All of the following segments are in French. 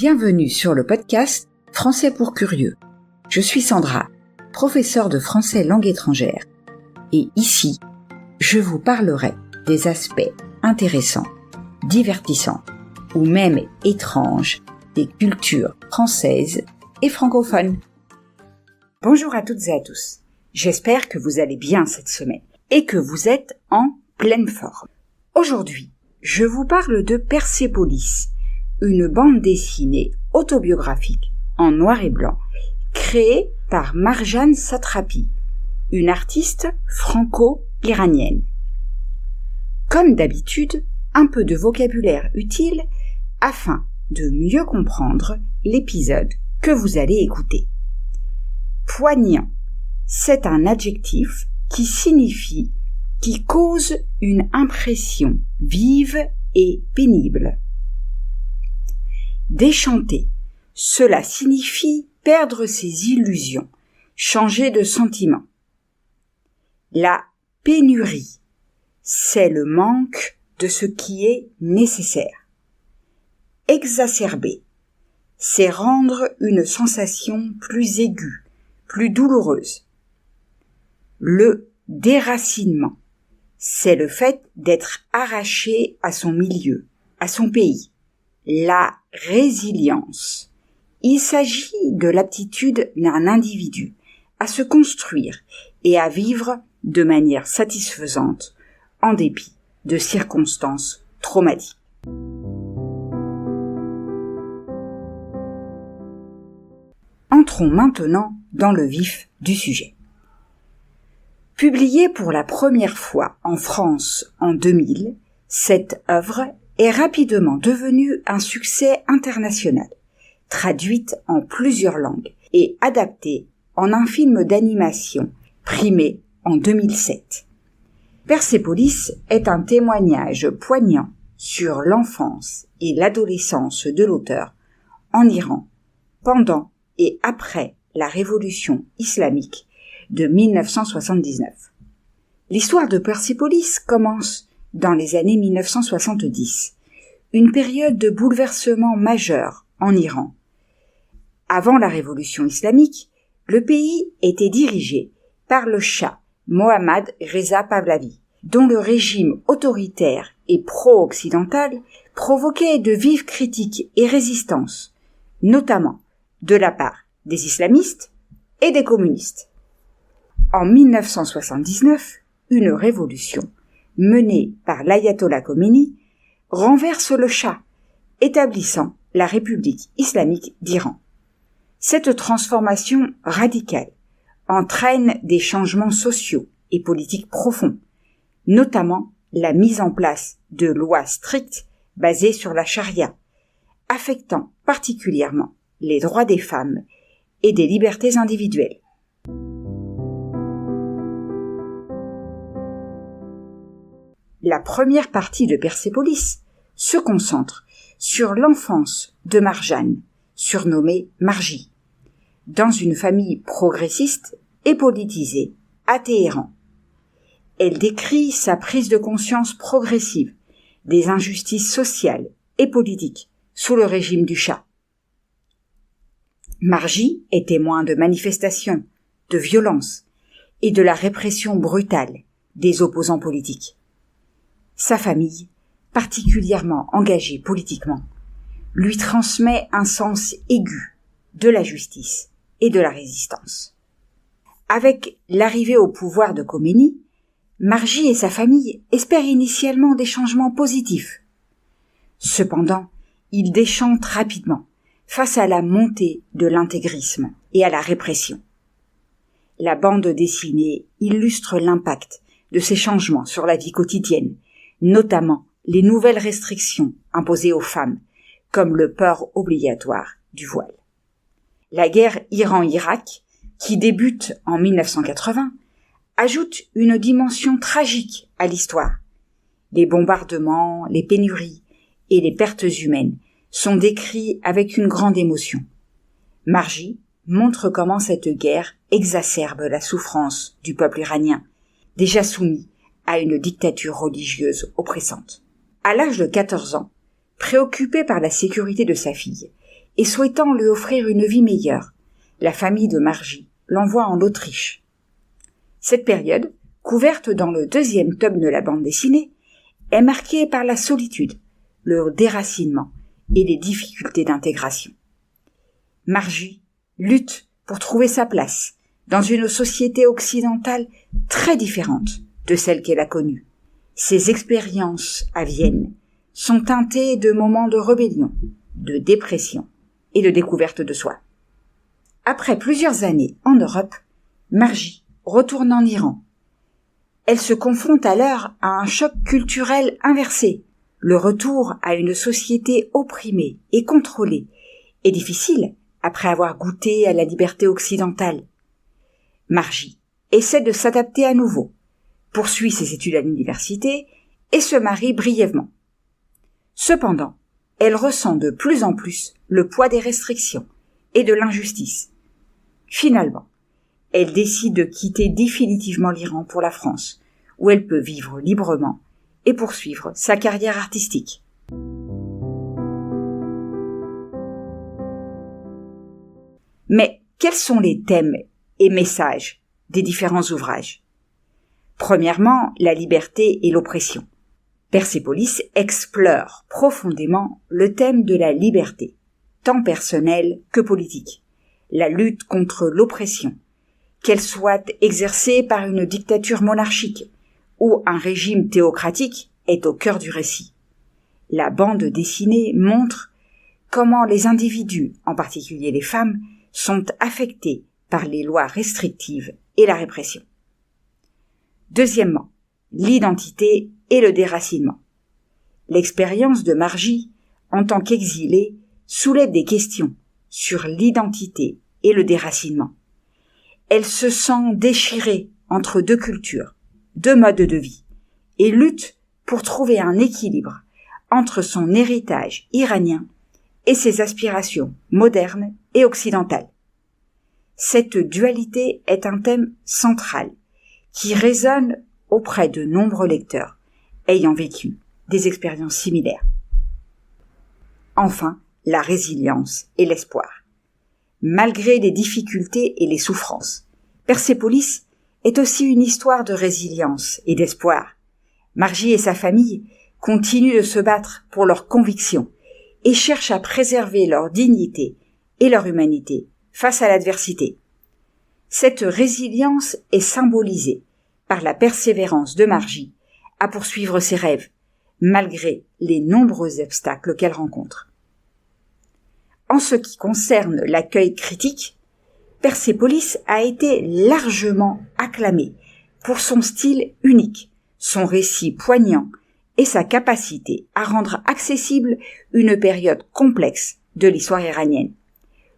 Bienvenue sur le podcast Français pour curieux. Je suis Sandra, professeure de français langue étrangère. Et ici, je vous parlerai des aspects intéressants, divertissants ou même étranges des cultures françaises et francophones. Bonjour à toutes et à tous. J'espère que vous allez bien cette semaine et que vous êtes en pleine forme. Aujourd'hui, je vous parle de Persépolis, une bande dessinée autobiographique en noir et blanc créée par Marjane Satrapi, une artiste franco-iranienne. Comme d'habitude, un peu de vocabulaire utile afin de mieux comprendre l'épisode que vous allez écouter. Poignant, c'est un adjectif qui signifie qui cause une impression vive et pénible. Déchanter, cela signifie perdre ses illusions, changer de sentiment. La pénurie, c'est le manque de ce qui est nécessaire. Exacerber, c'est rendre une sensation plus aiguë, plus douloureuse. Le déracinement, c'est le fait d'être arraché à son milieu, à son pays. La résilience, il s'agit de l'aptitude d'un individu à se construire et à vivre de manière satisfaisante en dépit de circonstances traumatiques. Entrons maintenant dans le vif du sujet. Publiée pour la première fois en France en 2000, cette œuvre est rapidement devenue un succès international, traduite en plusieurs langues et adaptée en un film d'animation primé en 2007. Persépolis est un témoignage poignant sur l'enfance et l'adolescence de l'auteur en Iran pendant et après la révolution islamique de 1979. L'histoire de Persépolis commence dans les années 1970, une période de bouleversement majeur en Iran. Avant la révolution islamique, le pays était dirigé par le Shah Mohammad Reza Pahlavi, dont le régime autoritaire et pro-occidental provoquait de vives critiques et résistances, notamment de la part des islamistes et des communistes. En 1979, une révolution menée par l'ayatollah Khomeini renverse le Shah, établissant la République islamique d'Iran. Cette transformation radicale entraîne des changements sociaux et politiques profonds, notamment la mise en place de lois strictes basées sur la charia, affectant particulièrement les droits des femmes et des libertés individuelles. La première partie de Persépolis se concentre sur l'enfance de Marjane, surnommée Margie, dans une famille progressiste et politisée à Téhéran. Elle décrit sa prise de conscience progressive des injustices sociales et politiques sous le régime du Shah. Margie est témoin de manifestations, de violences et de la répression brutale des opposants politiques. Sa famille, particulièrement engagée politiquement, lui transmet un sens aigu de la justice et de la résistance. Avec l'arrivée au pouvoir de Khomeini, Margie et sa famille espèrent initialement des changements positifs. Cependant, ils déchantent rapidement face à la montée de l'intégrisme et à la répression. La bande dessinée illustre l'impact de ces changements sur la vie quotidienne, notamment les nouvelles restrictions imposées aux femmes, comme le port obligatoire du voile. La guerre Iran-Irak, qui débute en 1980, ajoute une dimension tragique à l'histoire. Les bombardements, les pénuries et les pertes humaines sont décrits avec une grande émotion. Margie montre comment cette guerre exacerbe la souffrance du peuple iranien, déjà soumis à une dictature religieuse oppressante. À l'âge de 14 ans, préoccupé par la sécurité de sa fille et souhaitant lui offrir une vie meilleure, la famille de Margie l'envoie en Autriche. Cette période, couverte dans le 2e tome de la bande dessinée, est marquée par la solitude, le déracinement et les difficultés d'intégration. Margie lutte pour trouver sa place dans une société occidentale très différente de celle qu'elle a connue. Ses expériences à Vienne sont teintées de moments de rébellion, de dépression et de découverte de soi. Après plusieurs années en Europe, Margie retourne en Iran. Elle se confronte alors à un choc culturel inversé. Le retour à une société opprimée et contrôlée est difficile après avoir goûté à la liberté occidentale. Margie essaie de s'adapter à nouveau, poursuit ses études à l'université et se marie brièvement. Cependant, elle ressent de plus en plus le poids des restrictions et de l'injustice. Finalement, elle décide de quitter définitivement l'Iran pour la France, où elle peut vivre librement et poursuivre sa carrière artistique. Mais quels sont les thèmes et messages des différents ouvrages? Premièrement, la liberté et l'oppression. Persépolis explore profondément le thème de la liberté, tant personnelle que politique, la lutte contre l'oppression, qu'elle soit exercée par une dictature monarchique ou un régime théocratique, est au cœur du récit. La bande dessinée montre comment les individus, en particulier les femmes, sont affectés par les lois restrictives et la répression. Deuxièmement, l'identité et le déracinement. L'expérience de Margie, en tant qu'exilée, soulève des questions sur l'identité et le déracinement. Elle se sent déchirée entre deux cultures, deux modes de vie, et lutte pour trouver un équilibre entre son héritage iranien et ses aspirations modernes et occidentales. Cette dualité est un thème central qui résonne auprès de nombreux lecteurs ayant vécu des expériences similaires. Enfin, la résilience et l'espoir. Malgré les difficultés et les souffrances, Persépolis est aussi une histoire de résilience et d'espoir. Margie et sa famille continuent de se battre pour leurs convictions et cherchent à préserver leur dignité et leur humanité face à l'adversité. Cette résilience est symbolisée par la persévérance de Margie à poursuivre ses rêves, malgré les nombreux obstacles qu'elle rencontre. En ce qui concerne l'accueil critique, Persépolis a été largement acclamé pour son style unique, son récit poignant et sa capacité à rendre accessible une période complexe de l'histoire iranienne.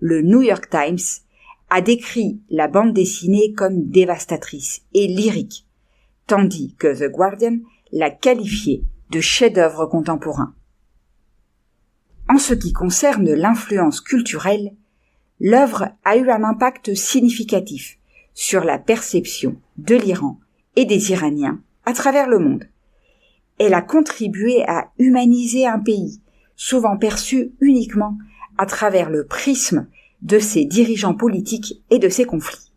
Le New York Times a décrit la bande dessinée comme dévastatrice et lyrique, tandis que The Guardian l'a qualifiée de chef-d'œuvre contemporain. En ce qui concerne l'influence culturelle, l'œuvre a eu un impact significatif sur la perception de l'Iran et des Iraniens à travers le monde. Elle a contribué à humaniser un pays, souvent perçu uniquement à travers le prisme de ses dirigeants politiques et de ses conflits.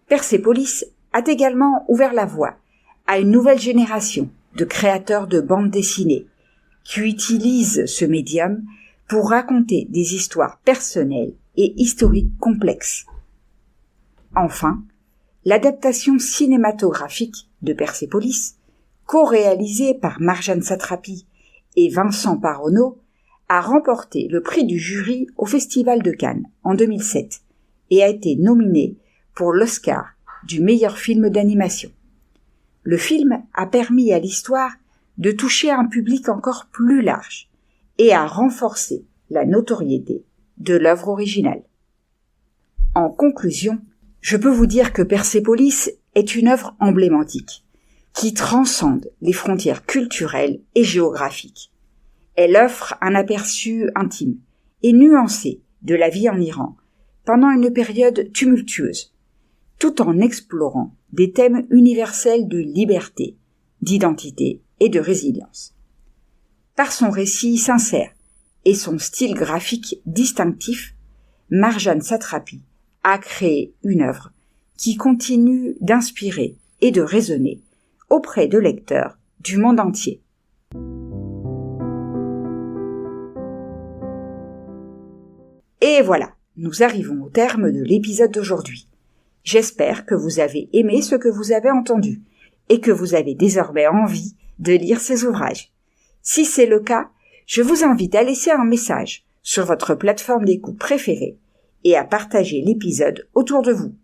Persépolis a également ouvert la voie à une nouvelle génération de créateurs de bandes dessinées qui utilisent ce médium pour raconter des histoires personnelles et historiques complexes. Enfin, l'adaptation cinématographique de Persépolis, co-réalisée par Marjane Satrapi et Vincent Paronneau, a remporté le prix du jury au Festival de Cannes en 2007 et a été nominé pour l'Oscar du meilleur film d'animation. Le film a permis à l'histoire de toucher un public encore plus large et a renforcé la notoriété de l'œuvre originale. En conclusion, je peux vous dire que Persépolis est une œuvre emblématique qui transcende les frontières culturelles et géographiques. Elle offre un aperçu intime et nuancé de la vie en Iran pendant une période tumultueuse, tout en explorant des thèmes universels de liberté, d'identité et de résilience. Par son récit sincère et son style graphique distinctif, Marjane Satrapi a créé une œuvre qui continue d'inspirer et de résonner auprès de lecteurs du monde entier. Et voilà, nous arrivons au terme de l'épisode d'aujourd'hui. J'espère que vous avez aimé ce que vous avez entendu et que vous avez désormais envie de lire ces ouvrages. Si c'est le cas, je vous invite à laisser un message sur votre plateforme d'écoute préférée et à partager l'épisode autour de vous.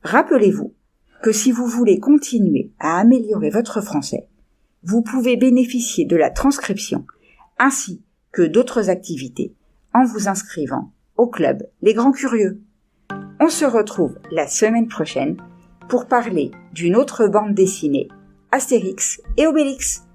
Rappelez-vous que si vous voulez continuer à améliorer votre français, vous pouvez bénéficier de la transcription ainsi que d'autres activités en vous inscrivant au club Les Grands Curieux. On se retrouve la semaine prochaine pour parler d'une autre bande dessinée, Astérix et Obélix.